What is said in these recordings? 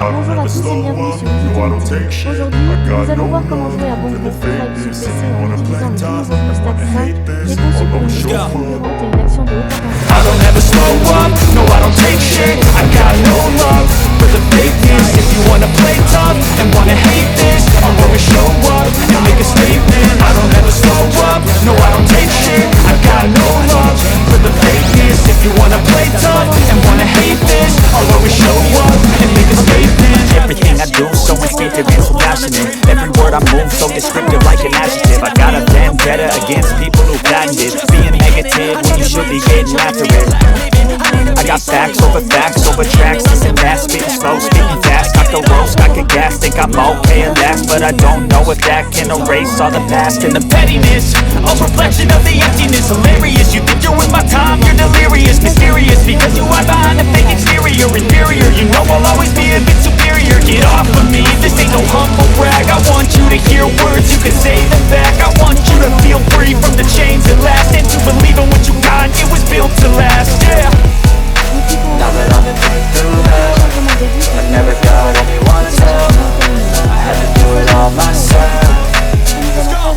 Bonjour à tous et bienvenue sur Utility. Aujourd'hui, nous allons voir comment jouer à Bonk Bonk Tribe sur PC en utilisant le tout nouveau BlueStacks 5 qui est conçu pour une vitesse fulgurante et une action de haute intensité. I don't ever slow up, no I don't take shit. I got no love for the fakeness. If you wanna play tough and wanna hate this, I'll always show up and make a statement. I don't ever slow up, no I don't take shit. I got no love for the fakeness. If you wanna play tough and wanna hate this, I'll always show up and make a statement. Everything I do so instinctive and so passionate. Every word I move so descriptive like an adjective. I got a vendetta against people who patented being negative when you should be getting after it. I got facts over tracks. This and that, spitting slow, speaking fast. I could roast, I could gas, think I'm okay at last, but I don't know if that can erase all the past and the Pettiness, a reflection of the emptiness. Hilarious, you think you're with my time, you're delirious. Mysterious, because you hide behind a fake exterior. Inferior, you know I'll always be a bit superior. Get off of me, this ain't no humble brag. I want you to hear words, you can say them back. I want you to feel free from the chains that last, and to believe in what you got, it was built to last, yeah. Now that I've been through hell, I never got anyone's help. I had to do it all myself.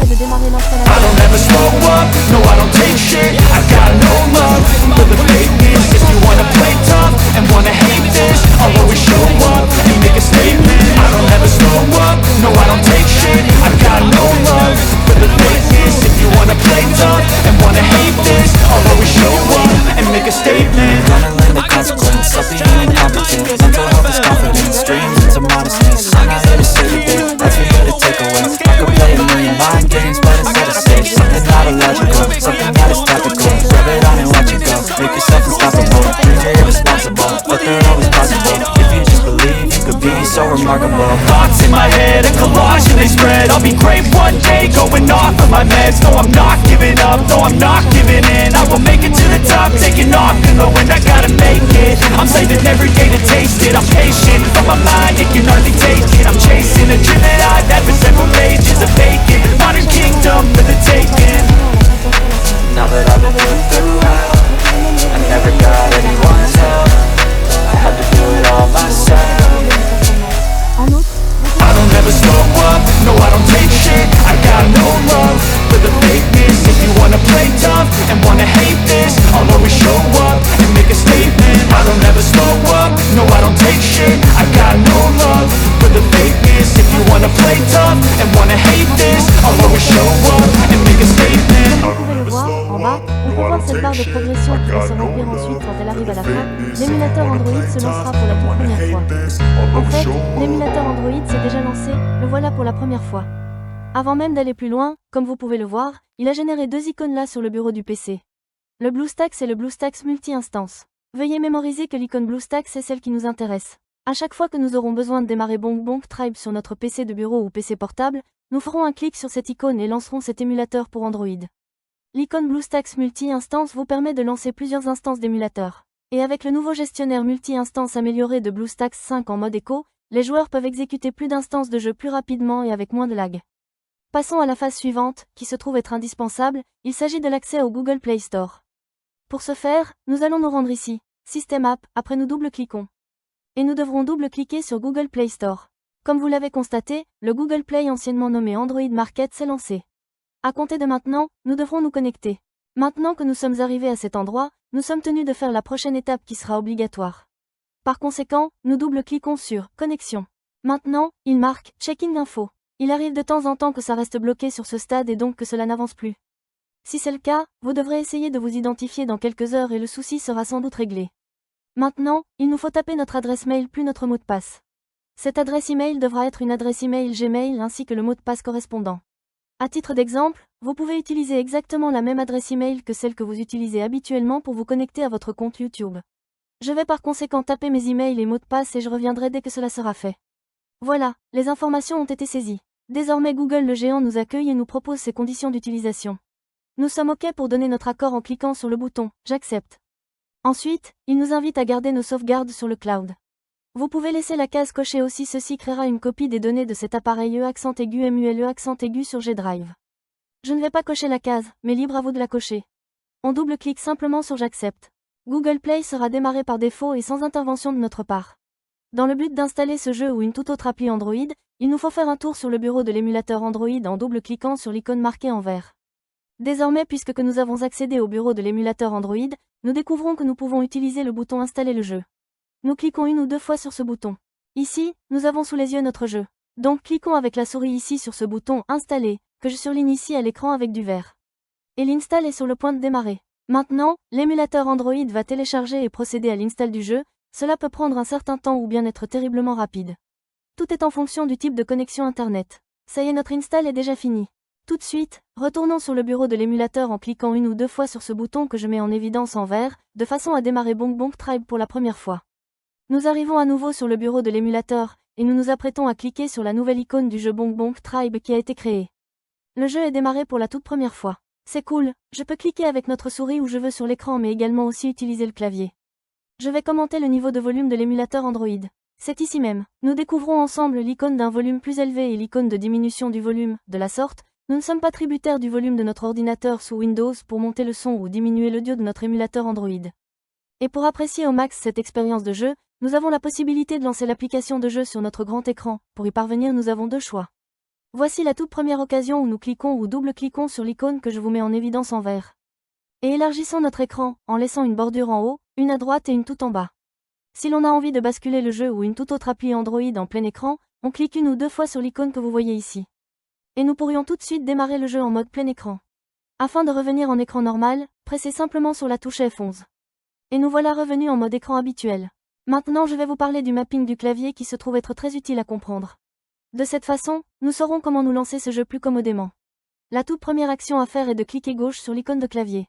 I don't ever slow up, no I don't take shit. I got no love for the fakeness. If you wanna play tough and wanna hate this, I'll always show up and make a statement. I don't ever slow up, no I don't take shit. I got no love for the fakeness. If you wanna play tough and wanna hate this, I'll always show up and make a statement. Gonna learn the consequence of being incompetent. Mental health is confidence, dreams into modesty. I'm not here to save a bit, that's for you to take away. I could play a million mind games, but instead of stage something not illogical, something that is topical. Rub it on and watch it go, make yourself unstoppable. Dreams are irresponsible, but they're always possible. If you just believe, you could be so remarkable. Thoughts in my head, a collage and they spread. I'll be great one day, going off of my meds. No, I'm not giving up, no, I'm not giving in. I will make it to the top, taking off in the wind. I gotta make it, I'm saving every day to taste it. I'm patient, but my mind, it can hardly take it. I'm chasing a dream that I've had for several ages of vacant. Modern kingdom for the taking. Now that I've been through hell, I never got anyone's help. I had to do it all myself. I don't ever slow up, no I don't take shit. I got no love for the fakeness. If you wanna play tough and wanna hate this, I'll always show up and make a statement. I don't ever slow up, no I don't take shit. I got no love for the fakeness. If you wanna play tough and wanna hate this, I'll always show up and make a statement. Comme vous pouvez le voir, en bas, on peut voir cette barre de progression qui va se remplir ensuite quand elle arrive à la fin. L'émulateur Android se lancera pour la toute première fois. En fait, l'émulateur Android s'est déjà lancé, le voilà pour la première fois. Avant même d'aller plus loin, comme vous pouvez le voir, il a généré deux icônes là sur le bureau du PC. Le BlueStacks et le BlueStacks multi-instance. Veuillez mémoriser que l'icône BlueStacks est celle qui nous intéresse. À chaque fois que nous aurons besoin de démarrer Bonk Bonk Tribe sur notre PC de bureau ou PC portable, nous ferons un clic sur cette icône et lancerons cet émulateur pour Android. L'icône BlueStacks multi-instance vous permet de lancer plusieurs instances d'émulateurs. Et avec le nouveau gestionnaire multi-instance amélioré de BlueStacks 5 en mode écho, les joueurs peuvent exécuter plus d'instances de jeu plus rapidement et avec moins de lag. Passons à la phase suivante, qui se trouve être indispensable, il s'agit de l'accès au Google Play Store. Pour ce faire, nous allons nous rendre ici, System App, après nous double-cliquons. Et nous devrons double-cliquer sur Google Play Store. Comme vous l'avez constaté, le Google Play anciennement nommé Android Market s'est lancé. À compter de maintenant, nous devrons nous connecter. Maintenant que nous sommes arrivés à cet endroit, nous sommes tenus de faire la prochaine étape qui sera obligatoire. Par conséquent, nous double-cliquons sur « Connexion ». Maintenant, il marque « Checking info ». Il arrive de temps en temps que ça reste bloqué sur ce stade et donc que cela n'avance plus. Si c'est le cas, vous devrez essayer de vous identifier dans quelques heures et le souci sera sans doute réglé. Maintenant, il nous faut taper notre adresse mail plus notre mot de passe. Cette adresse email devra être une adresse email Gmail ainsi que le mot de passe correspondant. À titre d'exemple, vous pouvez utiliser exactement la même adresse email que celle que vous utilisez habituellement pour vous connecter à votre compte YouTube. Je vais par conséquent taper mes emails et mots de passe et je reviendrai dès que cela sera fait. Voilà, les informations ont été saisies. Désormais Google le géant nous accueille et nous propose ses conditions d'utilisation. Nous sommes OK pour donner notre accord en cliquant sur le bouton « J'accepte ». Ensuite, il nous invite à garder nos sauvegardes sur le cloud. Vous pouvez laisser la case cochée aussi, ceci créera une copie des données de cet appareil MULE sur G Drive. Je ne vais pas cocher la case, mais libre à vous de la cocher. On double-clique simplement sur J'accepte. Google Play sera démarré par défaut et sans intervention de notre part. Dans le but d'installer ce jeu ou une toute autre appli Android, il nous faut faire un tour sur le bureau de l'émulateur Android en double-cliquant sur l'icône marquée en vert. Désormais, puisque nous avons accédé au bureau de l'émulateur Android, nous découvrons que nous pouvons utiliser le bouton Installer le jeu. Nous cliquons une ou deux fois sur ce bouton. Ici, nous avons sous les yeux notre jeu. Donc cliquons avec la souris ici sur ce bouton Installer, que je surligne ici à l'écran avec du vert. Et l'install est sur le point de démarrer. Maintenant, l'émulateur Android va télécharger et procéder à l'install du jeu. Cela peut prendre un certain temps ou bien être terriblement rapide. Tout est en fonction du type de connexion internet. Ça y est, notre install est déjà fini. Tout de suite, retournons sur le bureau de l'émulateur en cliquant une ou deux fois sur ce bouton que je mets en évidence en vert, de façon à démarrer Bonk Bonk Tribe pour la première fois. Nous arrivons à nouveau sur le bureau de l'émulateur, et nous nous apprêtons à cliquer sur la nouvelle icône du jeu Bonk Bonk Tribe qui a été créé. Le jeu est démarré pour la toute première fois. C'est cool, je peux cliquer avec notre souris où je veux sur l'écran mais également aussi utiliser le clavier. Je vais commenter le niveau de volume de l'émulateur Android. C'est ici même. Nous découvrons ensemble l'icône d'un volume plus élevé et l'icône de diminution du volume. De la sorte, nous ne sommes pas tributaires du volume de notre ordinateur sous Windows pour monter le son ou diminuer l'audio de notre émulateur Android. Et pour apprécier au max cette expérience de jeu, nous avons la possibilité de lancer l'application de jeu sur notre grand écran. Pour y parvenir, nous avons deux choix. Voici la toute première occasion où nous cliquons ou double-cliquons sur l'icône que je vous mets en évidence en vert. Et élargissons notre écran, en laissant une bordure en haut, une à droite et une tout en bas. Si l'on a envie de basculer le jeu ou une toute autre appli Android en plein écran, on clique une ou deux fois sur l'icône que vous voyez ici. Et nous pourrions tout de suite démarrer le jeu en mode plein écran. Afin de revenir en écran normal, pressez simplement sur la touche F11. Et nous voilà revenus en mode écran habituel. Maintenant je vais vous parler du mapping du clavier qui se trouve être très utile à comprendre. De cette façon, nous saurons comment nous lancer ce jeu plus commodément. La toute première action à faire est de cliquer gauche sur l'icône de clavier.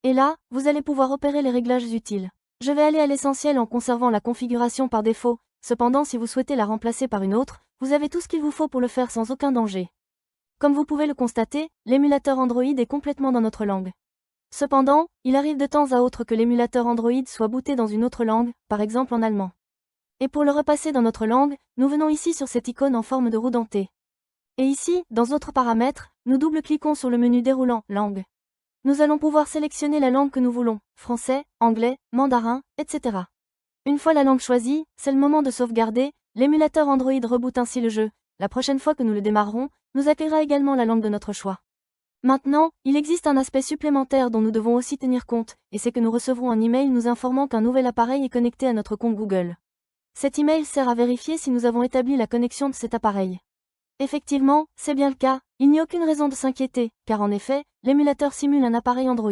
Et là, vous allez pouvoir opérer les réglages utiles. Je vais aller à l'essentiel en conservant la configuration par défaut, cependant si vous souhaitez la remplacer par une autre, vous avez tout ce qu'il vous faut pour le faire sans aucun danger. Comme vous pouvez le constater, l'émulateur Android est complètement dans notre langue. Cependant, il arrive de temps à autre que l'émulateur Android soit booté dans une autre langue, par exemple en allemand. Et pour le repasser dans notre langue, nous venons ici sur cette icône en forme de roue dentée. Et ici, dans Autres paramètres, nous double-cliquons sur le menu déroulant « Langue ». Nous allons pouvoir sélectionner la langue que nous voulons, français, anglais, mandarin, etc. Une fois la langue choisie, c'est le moment de sauvegarder, l'émulateur Android reboot ainsi le jeu. La prochaine fois que nous le démarrerons, nous accueillera également la langue de notre choix. Maintenant, il existe un aspect supplémentaire dont nous devons aussi tenir compte, et c'est que nous recevrons un email nous informant qu'un nouvel appareil est connecté à notre compte Google. Cet email sert à vérifier si nous avons établi la connexion de cet appareil. Effectivement, c'est bien le cas, il n'y a aucune raison de s'inquiéter, car en effet, l'émulateur simule un appareil Android.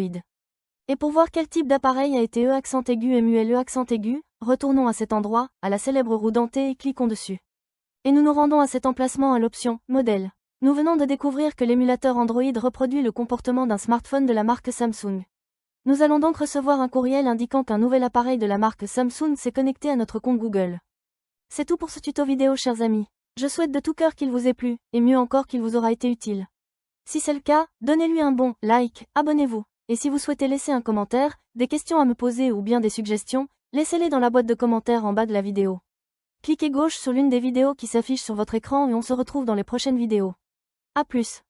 Et pour voir quel type d'appareil a été accent aigu MUL accent aigu, retournons à cet endroit, à la célèbre roue dentée et cliquons dessus. Et nous nous rendons à cet emplacement à l'option « Modèle ». Nous venons de découvrir que l'émulateur Android reproduit le comportement d'un smartphone de la marque Samsung. Nous allons donc recevoir un courriel indiquant qu'un nouvel appareil de la marque Samsung s'est connecté à notre compte Google. C'est tout pour ce tuto vidéo chers amis. Je souhaite de tout cœur qu'il vous ait plu, et mieux encore qu'il vous aura été utile. Si c'est le cas, donnez-lui un bon like, abonnez-vous. Et si vous souhaitez laisser un commentaire, des questions à me poser ou bien des suggestions, laissez-les dans la boîte de commentaires en bas de la vidéo. Cliquez gauche sur l'une des vidéos qui s'affichent sur votre écran et on se retrouve dans les prochaines vidéos. A plus.